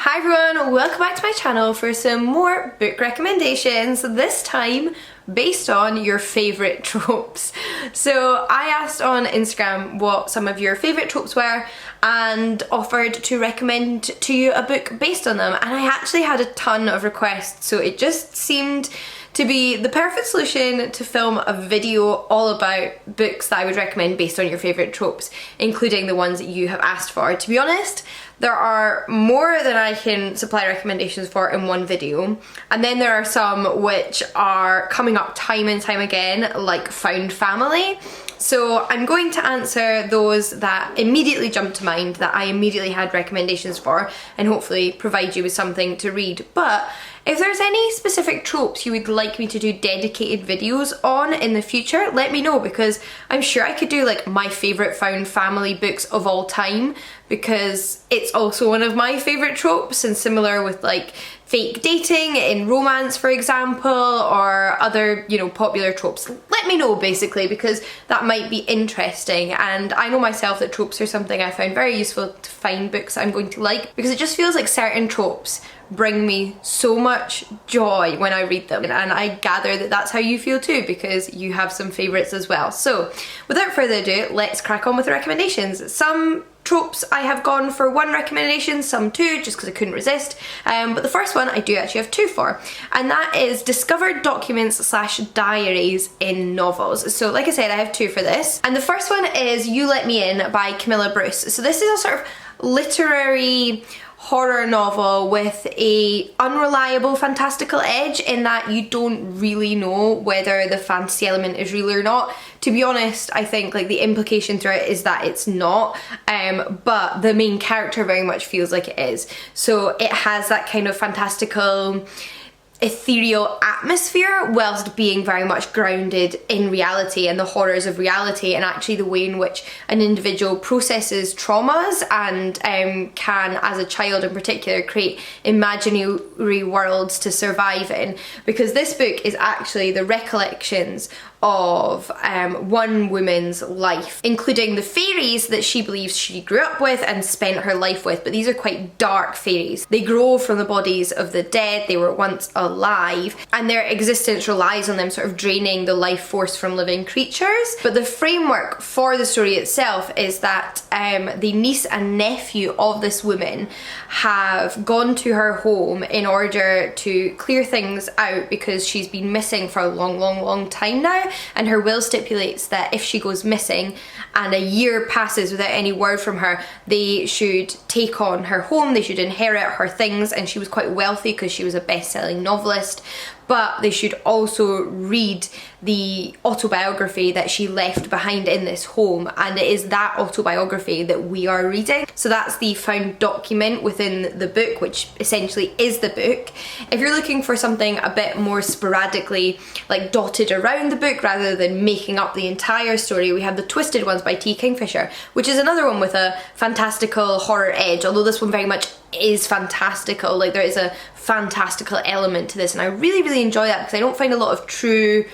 Hi everyone, welcome back to my channel for some more book recommendations, this time based on your favourite tropes. So I asked on Instagram what some of your favourite tropes were and offered to recommend to you a book based on them, and I actually had a ton of requests, so it just seemed to be the perfect solution to film a video all about books that I would recommend based on your favourite tropes, including the ones that you have asked for. To be honest, there are more than I can supply recommendations for in one video, and then there are some which are coming up time and time again, like found family. So I'm going to answer those that immediately jump to mind, that I immediately had recommendations for, and hopefully provide you with something to read. But if there's any specific tropes you would like me to do dedicated videos on in the future, let me know, because I'm sure I could do like my favourite found family books of all time, because it's also one of my favourite tropes, and similar with like fake dating in romance, for example, or other, you know, popular tropes. Let me know basically, because that might be interesting. And I know myself that tropes are something I found very useful to find books I'm going to like, because it just feels like certain tropes bring me so much joy when I read them, and I gather that that's how you feel too, because you have some favourites as well. So without further ado, let's crack on with the recommendations. Some tropes I have gone for one recommendation, some two, just because I couldn't resist, but the first one I do actually have two for, and that is discovered documents / diaries in novels. So like I said, I have two for this, and the first one is You Let Me In by Camilla Bruce. So this is a sort of literary horror novel with a unreliable fantastical edge, in that you don't really know whether the fantasy element is real or not. To be honest, I think like the implication through it is that it's not, but the main character very much feels like it is. So it has that kind of fantastical, ethereal atmosphere whilst being very much grounded in reality and the horrors of reality, and actually the way in which an individual processes traumas and can, as a child in particular, create imaginary worlds to survive in. Because this book is actually the recollections of one woman's life, including the fairies that she believes she grew up with and spent her life with, but these are quite dark fairies. They grow from the bodies of the dead, they were once alive, and their existence relies on them sort of draining the life force from living creatures. But the framework for the story itself is that the niece and nephew of this woman have gone to her home in order to clear things out, because she's been missing for a long time now, and her will stipulates that if she goes missing and a year passes without any word from her, they should take on her home, they should inherit her things, and she was quite wealthy because she was a best-selling novelist, but they should also read the autobiography that she left behind in this home, and it is that autobiography that we are reading. So that's the found document within the book, which essentially is the book. If you're looking for something a bit more sporadically like dotted around the book rather than making up the entire story, we have The Twisted Ones by T. Kingfisher, which is another one with a fantastical horror edge, although this one very much is fantastical. Like, there is a fantastical element to this, and I really enjoy that, because I don't find a lot of true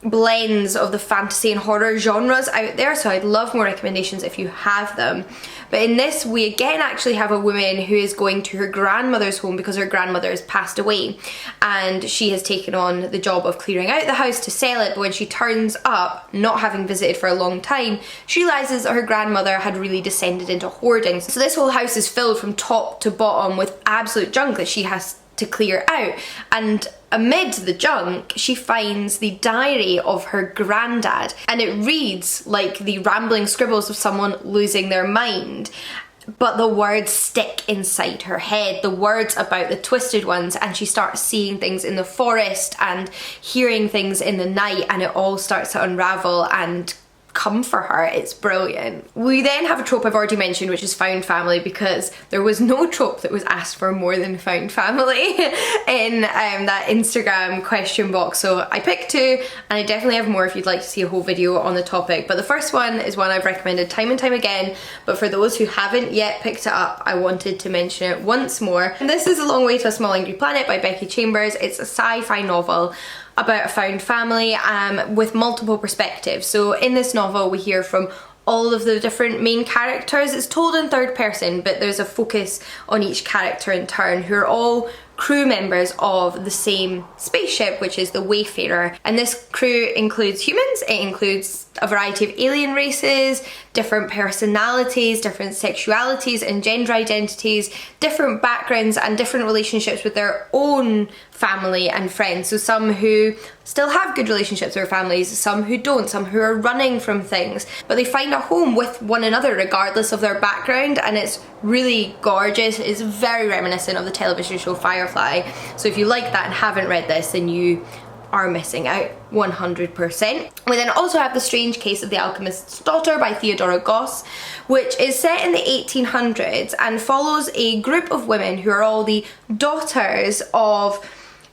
blends of the fantasy and horror genres out there, so I'd love more recommendations if you have them. But in this, we again actually have a woman who is going to her grandmother's home because her grandmother has passed away, and she has taken on the job of clearing out the house to sell it. But when she turns up, not having visited for a long time, she realises that her grandmother had really descended into hoarding. So this whole house is filled from top to bottom with absolute junk that she has to clear out, and amid the junk she finds the diary of her granddad, and it reads like the rambling scribbles of someone losing their mind, but the words stick inside her head, the words about the twisted ones, and she starts seeing things in the forest and hearing things in the night, and it all starts to unravel and come for her. It's brilliant. We then have a trope I've already mentioned, which is found family, because there was no trope that was asked for more than found family in that Instagram question box, so I picked two, and I definitely have more if you'd like to see a whole video on the topic. But the first one is one I've recommended time and time again, but for those who haven't yet picked it up, I wanted to mention it once more. And this is A Long Way to a Small Angry Planet by Becky Chambers. It's a sci-fi novel about a found family with multiple perspectives. So in this novel we hear from all of the different main characters. It's told in third person, but there's a focus on each character in turn, who are all crew members of the same spaceship, which is the Wayfarer. And this crew includes humans, it includes a variety of alien races, different personalities, different sexualities and gender identities, different backgrounds and different relationships with their own family and friends. So some who still have good relationships with their families, some who don't, some who are running from things, but they find a home with one another regardless of their background, and it's really gorgeous. It's very reminiscent of the television show Firefly. So if you like that and haven't read this, then you are missing out 100%. We then also have The Strange Case of the Alchemist's Daughter by Theodora Goss, which is set in the 1800s and follows a group of women who are all the daughters of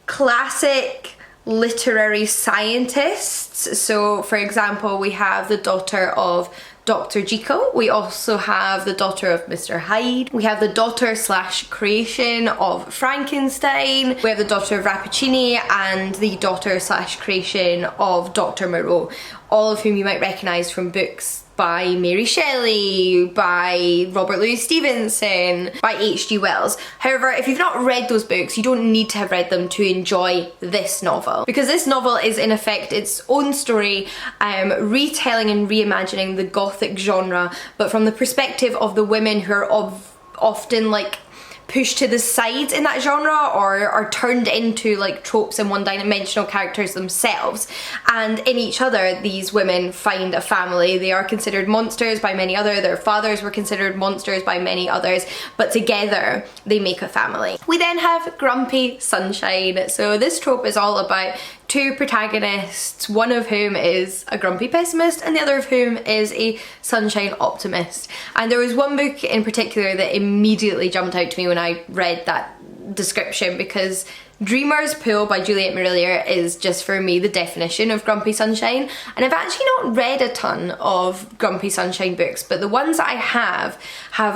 classic literary scientists. So for example, we have the daughter of Dr. Jekyll, we also have the daughter of Mr. Hyde, we have the daughter slash creation of Frankenstein, we have the daughter of Rappaccini, and the daughter slash creation of Dr. Moreau, all of whom you might recognise from books by Mary Shelley, by Robert Louis Stevenson, by H.G. Wells. However, if you've not read those books, you don't need to have read them to enjoy this novel, because this novel is in effect its own story, retelling and reimagining the Gothic genre, but from the perspective of the women who are often like pushed to the side in that genre, or are turned into like tropes and one-dimensional characters themselves. And in each other, these women find a family. They are considered monsters by many others, their fathers were considered monsters by many others, but together they make a family. We then have Grumpy Sunshine. So this trope is all about two protagonists, one of whom is a grumpy pessimist and the other of whom is a sunshine optimist. And there was one book in particular that immediately jumped out to me when I read that description, because Dreamer's Pool by Juliet Marillier is just for me the definition of Grumpy Sunshine, and I've actually not read a ton of Grumpy Sunshine books, but the ones that I have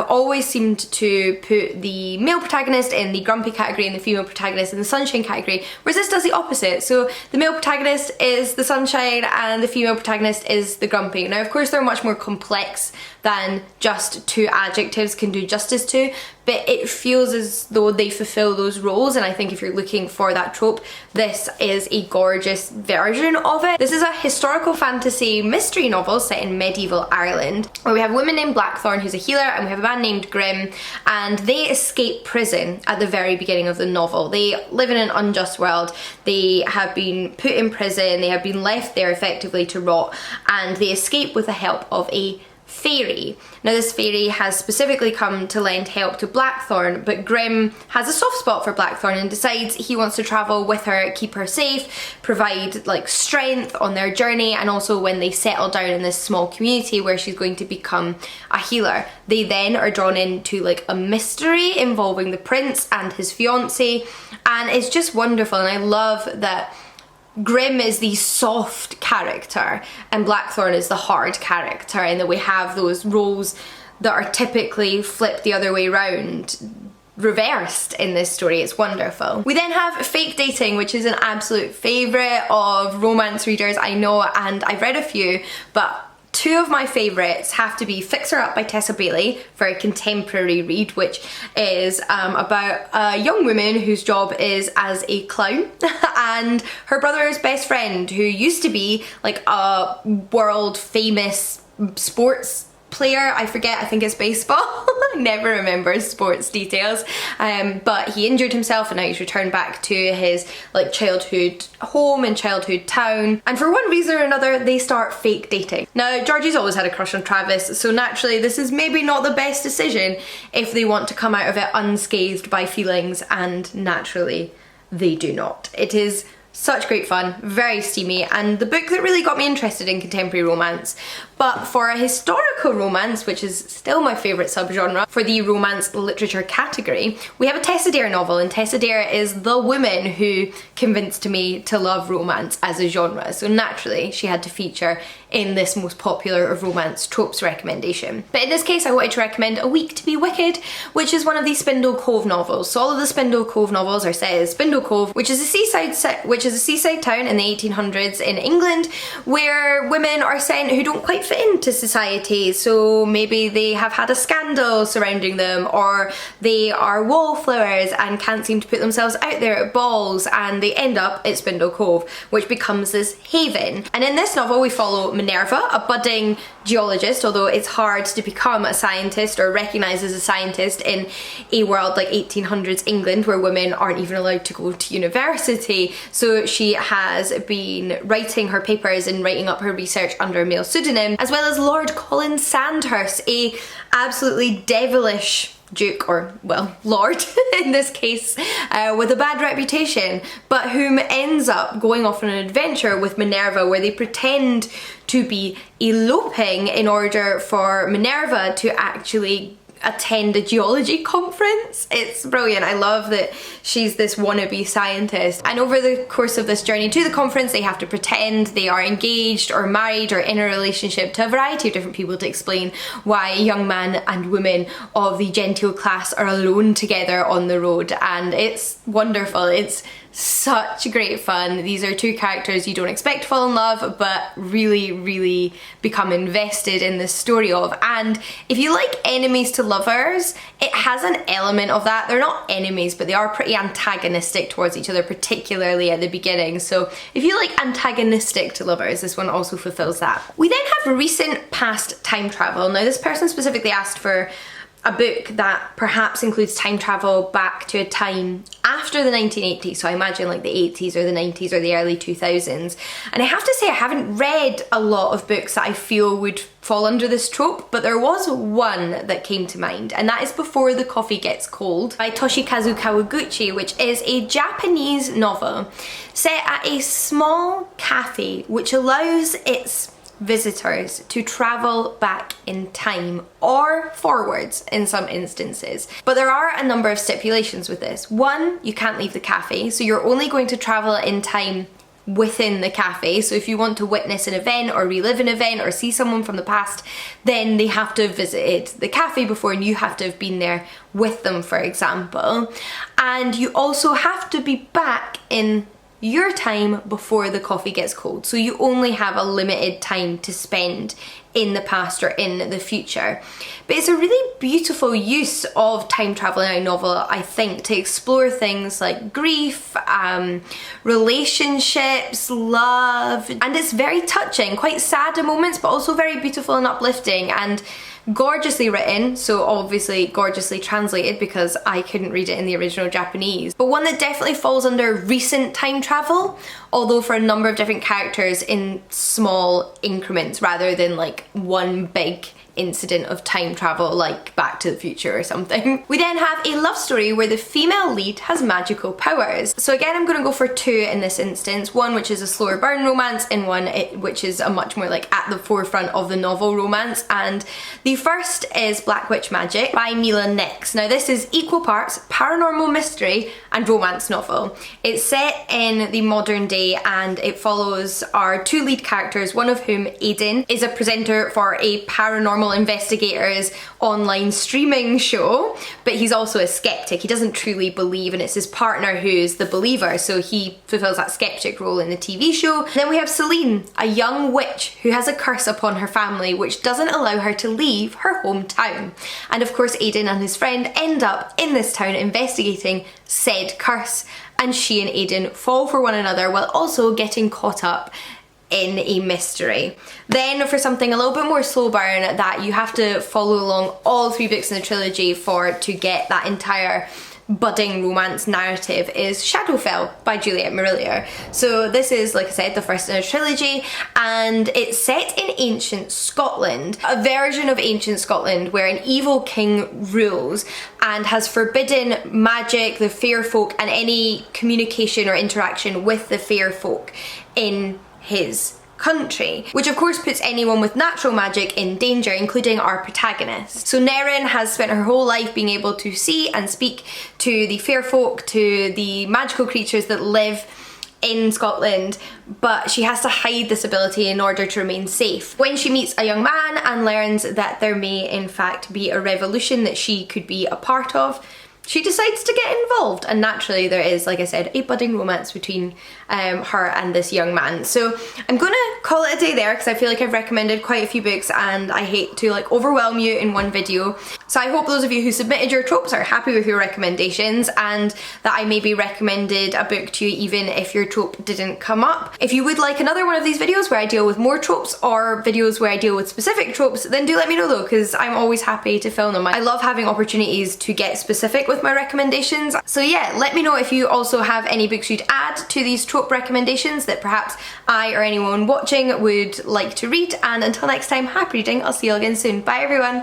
always seemed to put the male protagonist in the grumpy category and the female protagonist in the sunshine category, whereas this does the opposite. So the male protagonist is the sunshine and the female protagonist is the grumpy. Now of course they're much more complex than just two adjectives can do justice to, but it feels as though they fulfill those roles, and I think if you're looking for that trope, this is a gorgeous version of it. This is a historical fantasy mystery novel set in medieval Ireland, where we have a woman named Blackthorn who's a healer, and we have a man named Grimm, and they escape prison at the very beginning of the novel. They live in an unjust world, they have been put in prison, they have been left there effectively to rot, and they escape with the help of a fairy. Now this fairy has specifically come to lend help to Blackthorn, but Grimm has a soft spot for Blackthorn and decides he wants to travel with her, keep her safe, provide like strength on their journey, and also when they settle down in this small community where she's going to become a healer. They then are drawn into like a mystery involving the prince and his fiancée, and it's just wonderful, and I love that Grimm is the soft character and Blackthorn is the hard character, and that we have those roles that are typically flipped the other way around reversed in this story. It's wonderful. We then have Fake Dating, which is an absolute favourite of romance readers, I know, and I've read a few, but two of my favourites have to be Fix Her Up by Tessa Bailey for a contemporary read, which is about a young woman whose job is as a clown and her brother's best friend, who used to be like a world famous sports player. I forget, I think it's baseball. Never remember sports details, but he injured himself and now he's returned back to his like childhood home and childhood town, and for one reason or another they start fake dating. Now Georgie's always had a crush on Travis, so naturally this is maybe not the best decision if they want to come out of it unscathed by feelings, and naturally they do not. It is such great fun, very steamy, and the book that really got me interested in contemporary romance. But for a historical romance, which is still my favourite subgenre for the romance literature category, we have a Tessa Dare novel, and Tessa Dare is the woman who convinced me to love romance as a genre, so naturally she had to feature in this most popular of romance tropes recommendation. But in this case I wanted to recommend A Week to be Wicked, which is one of the Spindle Cove novels. So all of the Spindle Cove novels are set in Spindle Cove, which is a seaside which is a seaside town in the 1800s in England where women are sent who don't quite fit into society. So maybe they have had a scandal surrounding them, or they are wallflowers and can't seem to put themselves out there at balls, and they end up at Spindle Cove, which becomes this haven. And in this novel we follow Minerva, a budding geologist, although it's hard to become a scientist or recognised as a scientist in a world like 1800s England where women aren't even allowed to go to university. So she has been writing her papers and writing up her research under a male pseudonym, as well as Lord Colin Sandhurst, a absolutely devilish duke, or well, lord in this case, with a bad reputation, but whom ends up going off on an adventure with Minerva where they pretend to be eloping in order for Minerva to actually attend a geology conference. It's brilliant. I love that she's this wannabe scientist, and over the course of this journey to the conference they have to pretend they are engaged or married or in a relationship to a variety of different people to explain why a young man and woman of the genteel class are alone together on the road, and it's wonderful. It's such great fun. These are two characters you don't expect to fall in love, but really become invested in the story of. And if you like enemies to lovers, it has an element of that. They're not enemies, but they are pretty antagonistic towards each other, particularly at the beginning. So if you like antagonistic to lovers, this one also fulfills that. We then have recent past time travel. Now this person specifically asked for a book that perhaps includes time travel back to a time after the 1980s, so I imagine like the 80s or the 90s or the early 2000s. And I have to say I haven't read a lot of books that I feel would fall under this trope, but there was one that came to mind, and that is Before the Coffee Gets Cold by Toshikazu Kawaguchi, which is a Japanese novel set at a small cafe which allows its visitors to travel back in time, or forwards in some instances. But there are a number of stipulations with this. One, you can't leave the cafe, so you're only going to travel in time within the cafe. So if you want to witness an event or relive an event or see someone from the past, then they have to have visited the cafe before and you have to have been there with them, for example. And you also have to be back in your time before the coffee gets cold. So you only have a limited time to spend in the past or in the future. But it's a really beautiful use of time travel in a novel, I think, to explore things like grief, relationships, love, and it's very touching, quite sad at moments, but also very beautiful and uplifting, and gorgeously written, so obviously gorgeously translated because I couldn't read it in the original Japanese, but one that definitely falls under recent time travel, although for a number of different characters in small increments rather than like one big incident of time travel like Back to the Future or something. We then have a love story where the female lead has magical powers. So again, I'm going to go for two in this instance. One which is a slower burn romance, and one which is a much more like at the forefront of the novel romance. And the first is Black Witch Magic by Mila Nix. Now this is equal parts paranormal mystery and romance novel. It's set in the modern day and it follows our two lead characters, one of whom, Aiden, is a presenter for a paranormal investigators online streaming show, but he's also a skeptic. He doesn't truly believe, and it's his partner who's the believer, so he fulfills that skeptic role in the TV show. Then we have Celine, a young witch who has a curse upon her family which doesn't allow her to leave her hometown. And of course Aiden and his friend end up in this town investigating said curse, and she and Aiden fall for one another while also getting caught up in a mystery. Then for something a little bit more slow burn that you have to follow along all three books in the trilogy for to get that entire budding romance narrative is Shadowfell by Juliet Marillier. So this is, like I said, the first in a trilogy, and it's set in ancient Scotland, a version of ancient Scotland where an evil king rules and has forbidden magic, the fair folk, and any communication or interaction with the fair folk in his country, which of course puts anyone with natural magic in danger, including our protagonist. So Nerin has spent her whole life being able to see and speak to the fair folk, to the magical creatures that live in Scotland, but she has to hide this ability in order to remain safe. When she meets a young man and learns that there may in fact be a revolution that she could be a part of, she decides to get involved, and naturally there is, like I said, a budding romance between her and this young man. So I'm gonna call it a day there because I feel like I've recommended quite a few books and I hate to like overwhelm you in one video. So I hope those of you who submitted your tropes are happy with your recommendations, and that I maybe recommended a book to you even if your trope didn't come up. If you would like another one of these videos where I deal with more tropes, or videos where I deal with specific tropes, then do let me know though, because I'm always happy to film them. I love having opportunities to get specific with my recommendations. So yeah, let me know if you also have any books you'd add to these trope recommendations that perhaps I or anyone watching would like to read. And until next time, happy reading. I'll see you all again soon. Bye everyone.